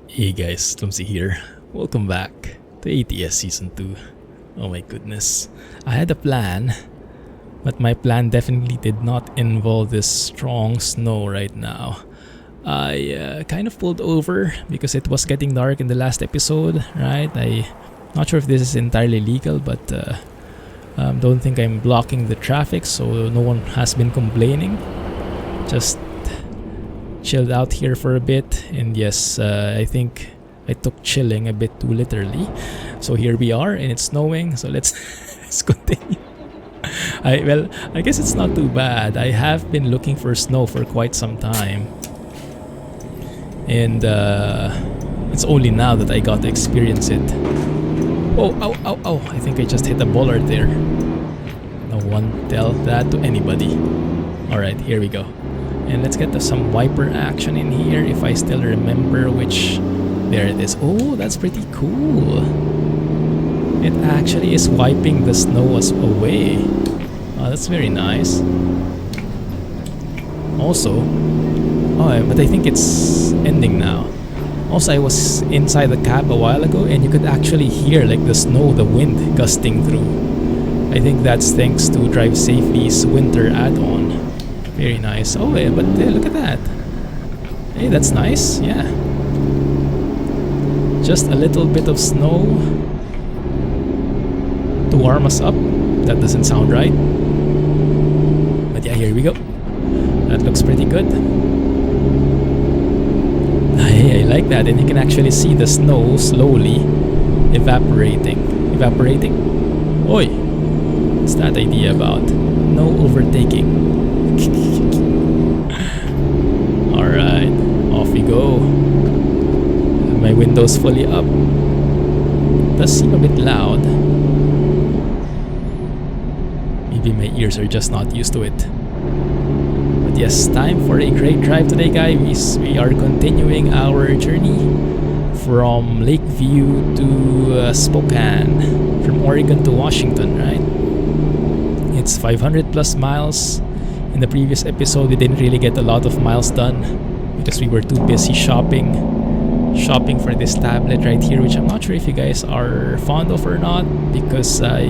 Hey guys, Clumsy here. Welcome back to ATS Season 2. Oh my goodness. I had a plan, but my plan definitely did not involve this strong snow right now. I kind of pulled over because it was getting dark in the last episode, right? I'm not sure if this is entirely legal, but don't think I'm blocking the traffic, so no one has been complaining. Just chilled out here for a bit, and yes, I think I took chilling a bit too literally. So here we are, and it's snowing, so let's continue. I guess it's not too bad. I have been looking for snow for quite some time, and it's only now that I got to experience it. Oh, ow, ow, ow. I think I just hit a bollard there. No one tell that to anybody. Alright, here we go. And let's get to some wiper action in here, if I still remember which... There it is. Oh, that's pretty cool. It actually is wiping the snow away. Oh, that's very nice. Also... Oh, but I think it's ending now. Also, I was inside the cab a while ago, and you could actually hear like the snow, the wind gusting through. I think that's thanks to Drive Safely's winter add-on. Very nice. Oh yeah, but look at that. Hey, that's nice. Yeah. Just a little bit of snow to warm us up. That doesn't sound right. But yeah, here we go. That looks pretty good. Hey, I like that. And you can actually see the snow slowly evaporating. Evaporating? Oi! What's that idea about? No overtaking. Alright, off we go. My window's fully up. Does seem a bit loud. Maybe my ears are just not used to it. But yes, time for a great drive today, guys. We are continuing our journey from Lakeview to Spokane. From Oregon to Washington, right? It's 500 plus miles. In the previous episode, we didn't really get a lot of miles done because we were too busy shopping for this tablet right here, which I'm not sure if you guys are fond of or not, because I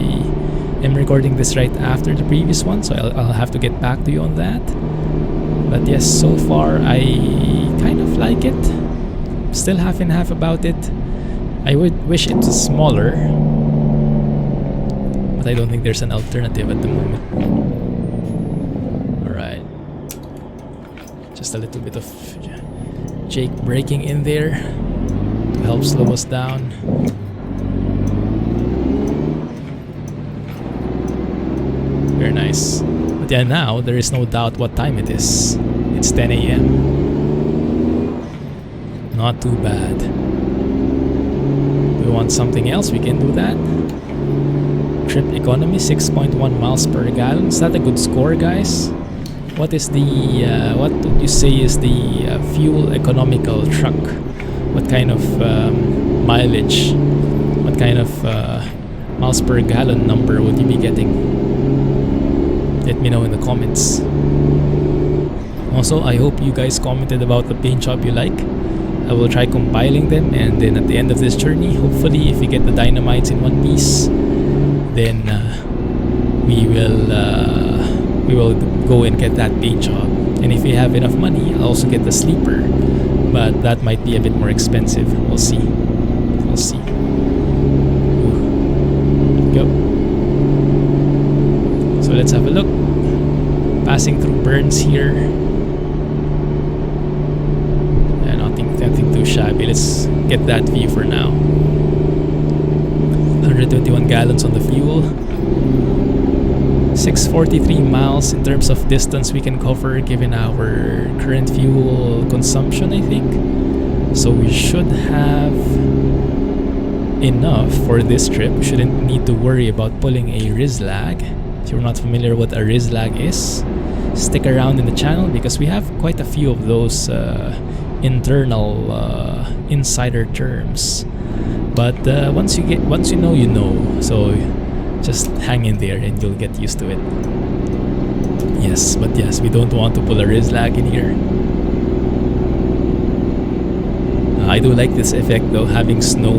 am recording this right after the previous one, so I'll have to get back to you on that. But yes, so far I kind of like it. Still half and half about it. I would wish it was smaller, but I don't think there's an alternative at the moment. Just a little bit of Jake braking in there to help slow us down. Very nice. But yeah, now there is no doubt what time it is. It's 10 a.m. Not too bad. Do we want something else? We can do that. Trip economy 6.1 miles per gallon. Is that a good score, guys? What is the what would you say is the fuel economical truck? What kind of mileage? What kind of miles per gallon number would you be getting? Let me know in the comments. Also, I hope you guys commented about the paint job you like. I will try compiling them, and then at the end of this journey, hopefully if we get the dynamites in one piece, then we will go and get that paint job. And if we have enough money, I'll also get the sleeper, but that might be a bit more expensive. We'll see. Go. So let's have a look. Passing through Burns here. Yeah, nothing too shabby. Let's get that view for now. 121 gallons on the fuel. 643 miles in terms of distance we can cover given our current fuel consumption, I think. So we should have enough for this trip. We shouldn't need to worry about pulling a Rizlag. If you're not familiar what a Rizlag is, stick around in the channel because we have quite a few of those internal insider terms. But once you know, you know. So just hang in there and you'll get used to it. Yes, but yes, we don't want to pull a Rizlag in here. I do like this effect though, having snow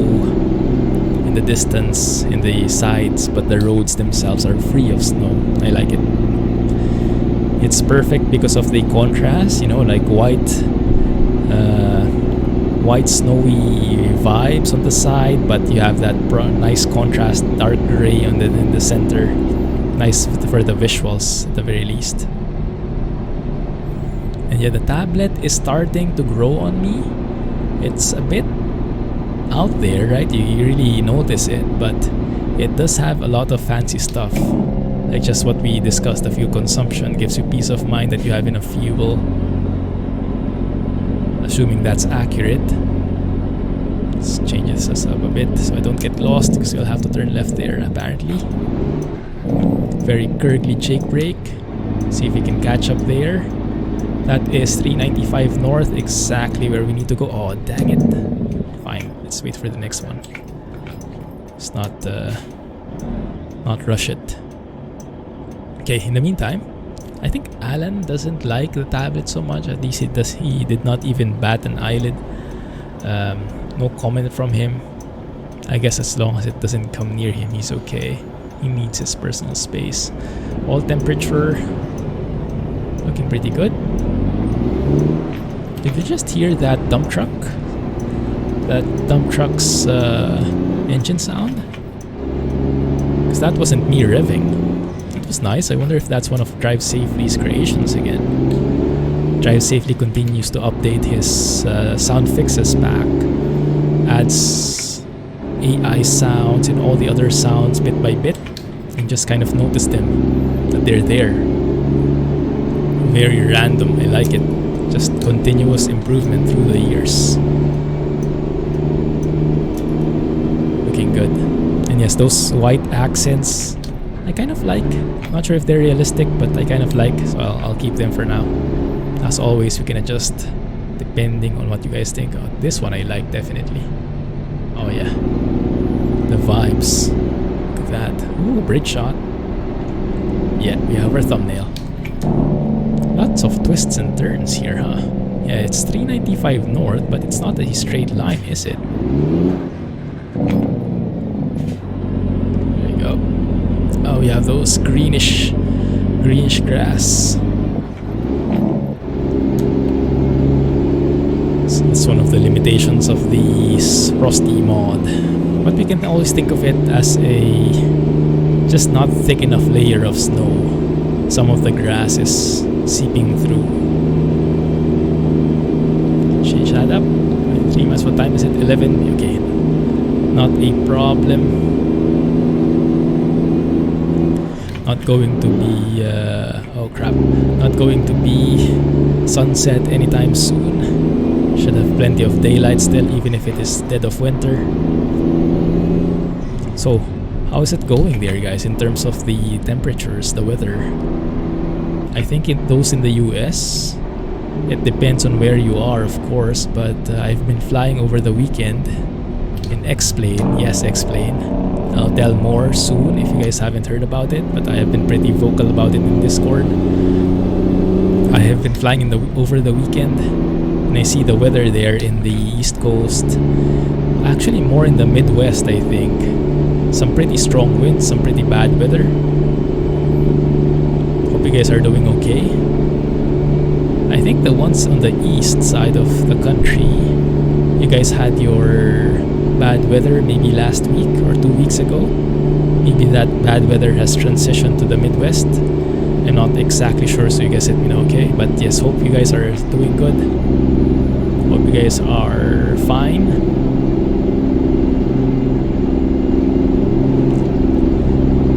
in the distance, in the sides, but the roads themselves are free of snow. I like it. It's perfect because of the contrast, you know, like white snowy vibes on the side, but you have that nice contrast, dark gray in the center. Nice for the visuals at the very least. And yeah, the tablet is starting to grow on me. It's a bit out there, right? You really notice it, but it does have a lot of fancy stuff. Like just what we discussed, the fuel consumption gives you peace of mind that you have enough fuel. Assuming that's accurate. Let's change this up a bit so I don't get lost, because you'll have to turn left there apparently. Very gurgly Jake brake. See if we can catch up there. That is 395 north, exactly where we need to go. Oh, dang it. Fine, let's wait for the next one. Let's not rush it. Okay, in the meantime, I think Alan doesn't like the tablet so much. At least he did not even bat an eyelid. No comment from him. I guess as long as it doesn't come near him, he's okay. He needs his personal space. All temperature looking pretty good. Did you just hear that dump truck? That dump truck's engine sound? Because that wasn't me revving. It was nice. I wonder if that's one of Drive Safely's creations again. Drive Safely continues to update his sound fixes pack. Adds AI sounds and all the other sounds bit by bit, and just kind of notice them, that they're there. Very random, I like it. Just continuous improvement through the years. Looking good. And yes, those white accents, I kind of like. Not sure if they're realistic, but I kind of like, so I'll keep them for now. As always, we can adjust depending on what you guys think. Oh, this one I like definitely. Oh yeah. The vibes. Look at that. Ooh, bridge shot. Yeah, we have our thumbnail. Lots of twists and turns here, huh? Yeah, it's 395 north, but it's not a straight line, is it? There you go. Oh, we have those greenish grass. So that's one of the limitations of the Frosty mod. But we can always think of it as a just not thick enough layer of snow. Some of the grass is seeping through. Change that up. 3 minutes. What time is it? 11. Okay. Not a problem. Not going to be oh crap. Not going to be sunset anytime soon. Should have plenty of daylight still, even if it is dead of winter. So, how is it going there, guys, in terms of the temperatures, the weather? I think those in the US, it depends on where you are, of course, but I've been flying over the weekend in X-Plane. Yes, X-Plane. I'll tell more soon if you guys haven't heard about it, but I have been pretty vocal about it in Discord. I have been flying over the weekend, and I see the weather there in the East Coast. Actually, more in the Midwest, I think. Some pretty strong winds, some pretty bad weather. Hope you guys are doing okay. I think the ones on the east side of the country, you guys had your bad weather maybe last week or 2 weeks ago. Maybe that bad weather has transitioned to the Midwest. I'm not exactly sure, so you guys let me know, okay? But yes, hope you guys are doing good. Hope you guys are fine.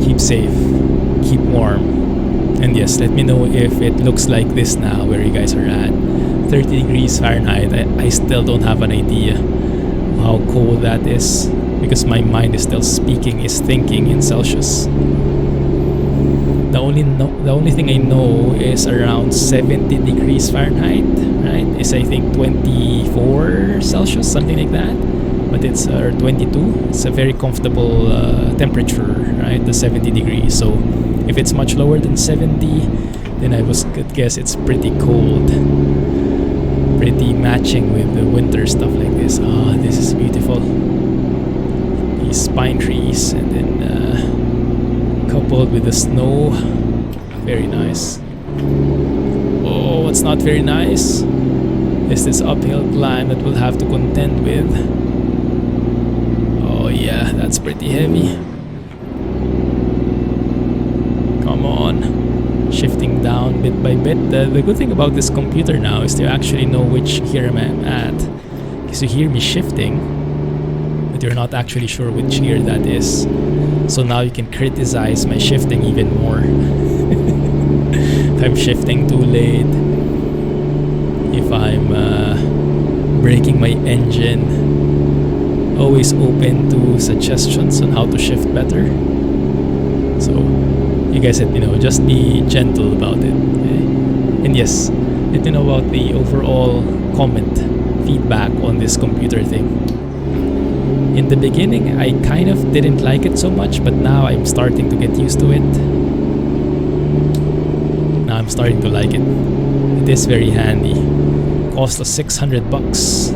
Keep safe, keep warm, and yes, let me know if it looks like this now where you guys are at. 30 degrees Fahrenheit. I still don't have an idea how cold that is, because my mind is still thinking in Celsius. The only thing I know is around 70 degrees Fahrenheit, right? Is I think 24 Celsius, something like that. But it's 22. It's a very comfortable temperature, right? The 70 degrees. So if it's much lower than 70, then I could guess it's pretty cold. Pretty matching with the winter stuff like this. Ah, this is beautiful. These pine trees, and then coupled with the snow, very nice. Oh, what's not very nice is this uphill climb that we'll have to contend with. Oh yeah, that's pretty heavy. Come on. Shifting down bit by bit. The good thing about this computer now is to actually know which gear I'm at. Because you hear me shifting, but you're not actually sure which gear that is. So now you can criticize my shifting even more. If I'm shifting too late, if I'm braking my engine, always open to suggestions on how to shift better. So you guys said, just be gentle about it. Okay? And yes, let me know about the overall feedback on this computer thing. In the beginning, I kind of didn't like it so much, but now I'm starting to get used to it. Now I'm starting to like it. It is very handy. Cost us $600.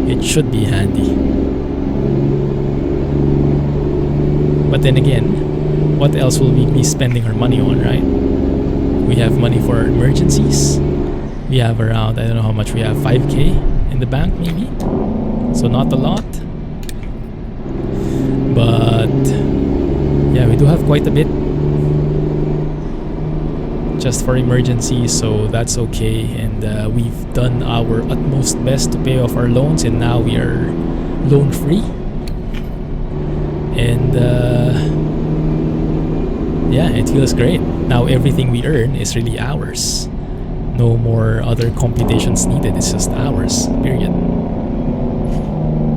It should be handy. But then again, what else will we be spending our money on, right? We have money for our emergencies. We have around, I don't know how much we have, 5K in the bank maybe. So not a lot. But yeah, we do have quite a bit just for emergencies, so that's okay. And we've done our utmost best to pay off our loans, and now we are loan free. And yeah, it feels great. Now everything we earn is really ours. No more other computations needed. It's just ours, period.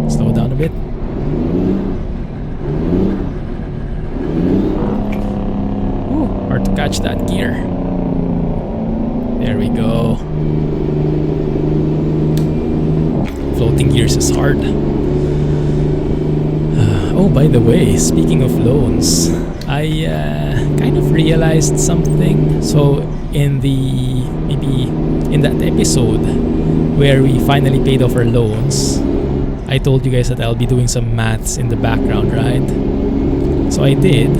Slow down a bit. Ooh, hard to catch that gear. There we go. Floating gears is hard. Oh, by the way, speaking of loans, I kind of realized something. So in that episode where we finally paid off our loans, I told you guys that I'll be doing some maths in the background, right? So I did.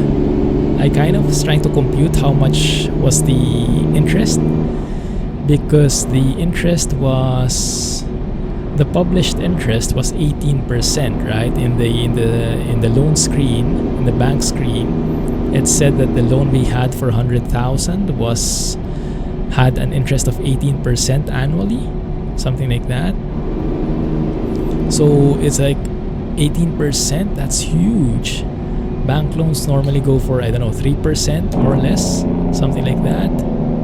I kind of was trying to compute how much was the interest, because the published interest was 18%, right? In the loan screen, in the bank screen, it said that the loan we had for 100,000 had an interest of 18% annually, something like that. So it's like 18%. That's huge. Bank loans normally go for, I don't know, 3% more or less, something like that.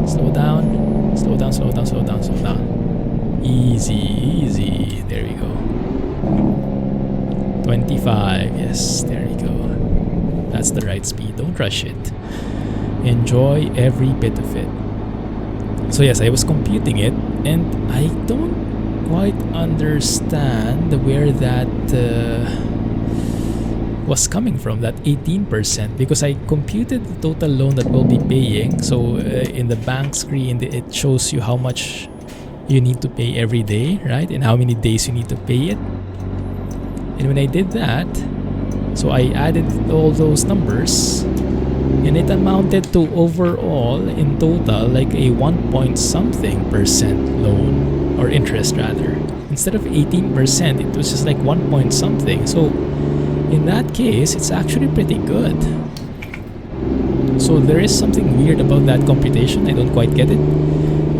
Slow down, slow down, slow down, slow down, slow down. Easy, easy. There we go. 25. Yes, there you go. That's the right speed. Don't rush it. Enjoy every bit of it. So yes, I was computing it, and I don't quite understand where that was coming from, that 18%, because I computed the total loan that we'll be paying. So in the bank screen, it shows you how much you need to pay every day, right? And how many days you need to pay it. And when I did that, so I added all those numbers, and it amounted to overall in total like a 1-point-something% loan, or interest rather. Instead of 18%, it was just like 1-point-something. So in that case, it's actually pretty good. So there is something weird about that computation. I don't quite get it.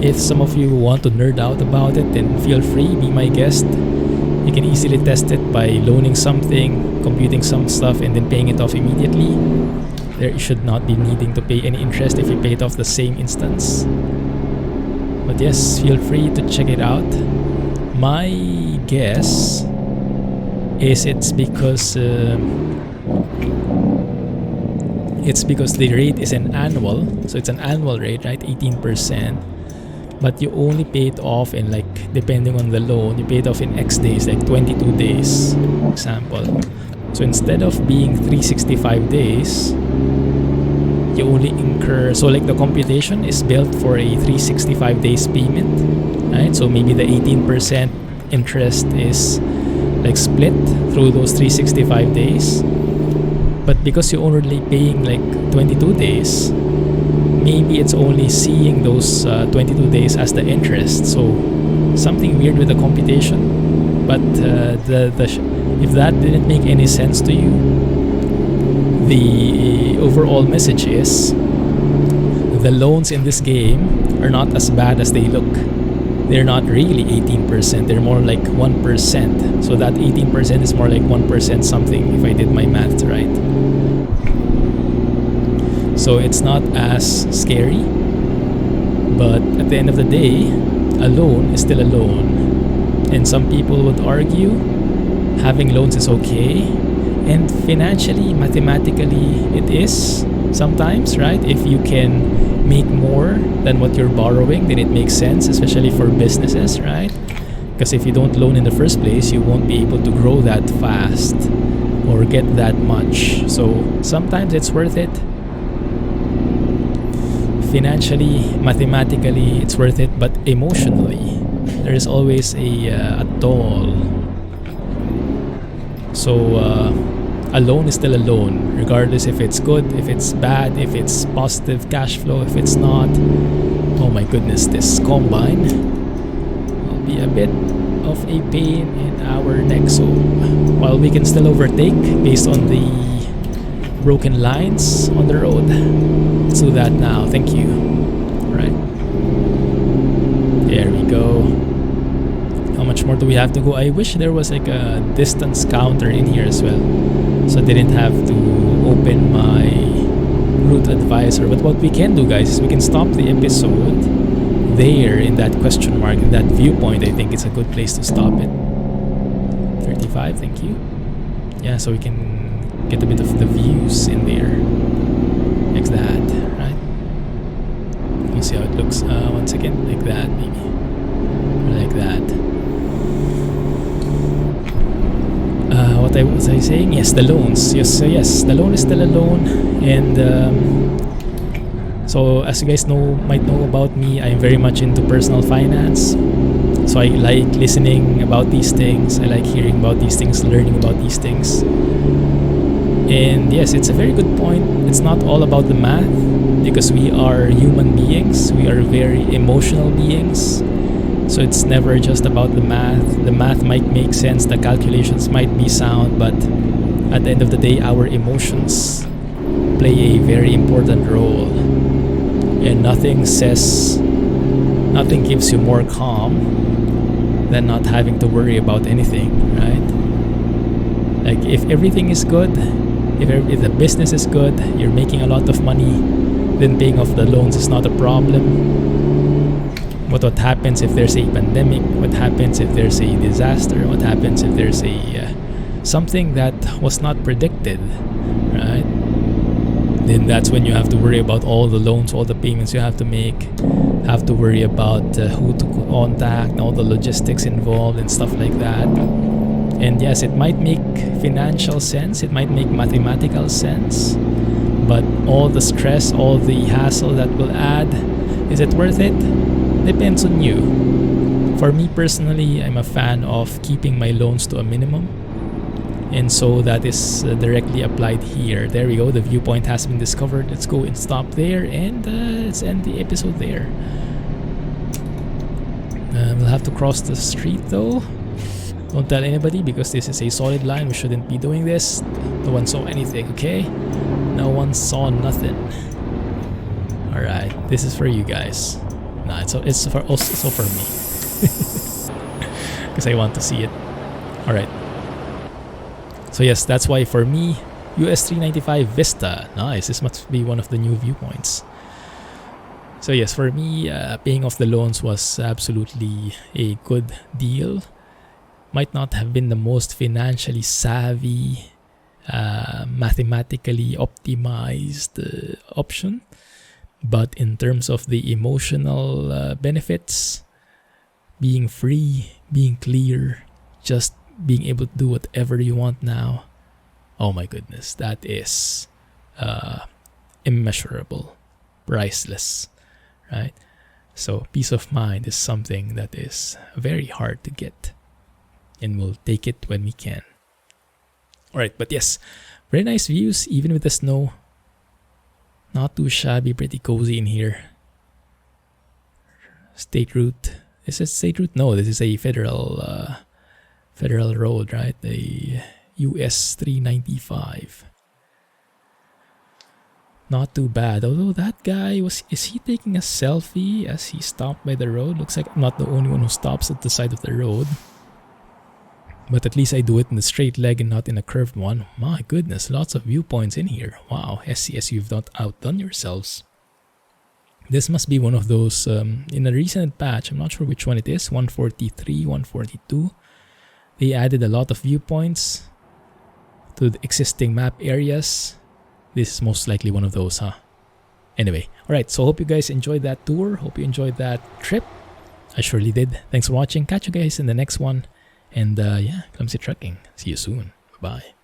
If some of you want to nerd out about it, then feel free, be my guest. You can easily test it by loaning something, computing some stuff, and then paying it off immediately. There should not be needing to pay any interest if you pay it off the same instance. But yes, feel free to check it out. My guess is it's because it's because the rate is an annual, so it's an annual rate, right? 18%, but you only pay it off in, like, depending on the loan, you pay it off in X days, like 22 days, for example. So instead of being 365 days, you only incur, so like the computation is built for a 365 days payment, right? So maybe the 18% interest is like split through those 365 days, but because you're only paying like 22 days, maybe it's only seeing those 22 days as the interest. So something weird with the computation, but if that didn't make any sense to you, the overall message is the loans in this game are not as bad as they look. They're not really 18%, they're more like 1%. So that 18% is more like 1% something, if I did my math right. So it's not as scary, but at the end of the day, a loan is still a loan. And some people would argue having loans is okay, and financially, mathematically, it is sometimes, right? If you can make more than what you're borrowing, then it makes sense, especially for businesses, right? Because if you don't loan in the first place, you won't be able to grow that fast or get that much. So sometimes it's worth it. Financially, mathematically, it's worth it, but emotionally, there is always a toll. So a loan is still a loan, regardless if it's good, if it's bad, if it's positive cash flow, if it's not. Oh my goodness, this combine will be a bit of a pain in our neck. So while we can still overtake based on the broken lines on the road, let's do that now. Thank you. Alright, there we go. How much more do we have to go? I wish there was like a distance counter in here as well, so I didn't have to open my route advisor. But what we can do, guys, is we can stop the episode there in that question mark, in that viewpoint. I think it's a good place to stop it. 35, thank you. Yeah, so we can get a bit of the views in there, like that, right? We'll see how it looks once again, like that, maybe, or like that. What was I saying? Yes, the loans. Yes, the loan is still a loan, and so as you guys might know about me, I'm very much into personal finance. So I like listening about these things. I like hearing about these things, learning about these things. And yes, it's a very good point. It's not all about the math, because we are human beings. We are very emotional beings. So it's never just about the math. The math might make sense, the calculations might be sound, but at the end of the day, our emotions play a very important role. And nothing gives you more calm than not having to worry about anything, right? Like if everything is good, if the business is good, you're making a lot of money, then paying off the loans is not a problem. But what happens if there's a pandemic? What happens if there's a disaster? What happens if there's a something that was not predicted, right? Then that's when you have to worry about all the loans, all the payments you have to make, have to worry about who to contact, all the logistics involved and stuff like that. And yes, it might make financial sense, it might make mathematical sense, but all the stress, all the hassle that will add, is it worth it? Depends on you. For me personally, I'm a fan of keeping my loans to a minimum, and so that is directly applied here. There we go, the viewpoint has been discovered. Let's go and stop there, and let's end the episode there. We'll have to cross the street though. Don't tell anybody, because this is a solid line. We shouldn't be doing this. No one saw anything, okay? No one saw nothing. Alright, this is for you guys. Nah, it's also for me. Because I want to see it. Alright. So yes, that's why for me, US 395 Vista. Nice, this must be one of the new viewpoints. So yes, for me, paying off the loans was absolutely a good deal. Might not have been the most financially savvy mathematically optimized option, but in terms of the emotional benefits, being free, being clear, just being able to do whatever you want now, oh my goodness, that is immeasurable, priceless, right? So peace of mind is something that is very hard to get, and we'll take it when we can. Alright, but yes, very nice views even with the snow. Not too shabby, pretty cozy in here. State route. Is it state route? No, this is a federal road, right? The US 395. Not too bad. Although that guy is he taking a selfie as he stopped by the road? Looks like I'm not the only one who stops at the side of the road. But at least I do it in the straight leg and not in a curved one. My goodness, lots of viewpoints in here. Wow, SCS, you've not outdone yourselves. This must be one of those, in a recent patch, I'm not sure which one it is, 143, 142. They added a lot of viewpoints to the existing map areas. This is most likely one of those, huh? Anyway, alright, so hope you guys enjoyed that tour. Hope you enjoyed that trip. I surely did. Thanks for watching. Catch you guys in the next one. And yeah, Clumsy Trucking. See you soon. Bye-bye.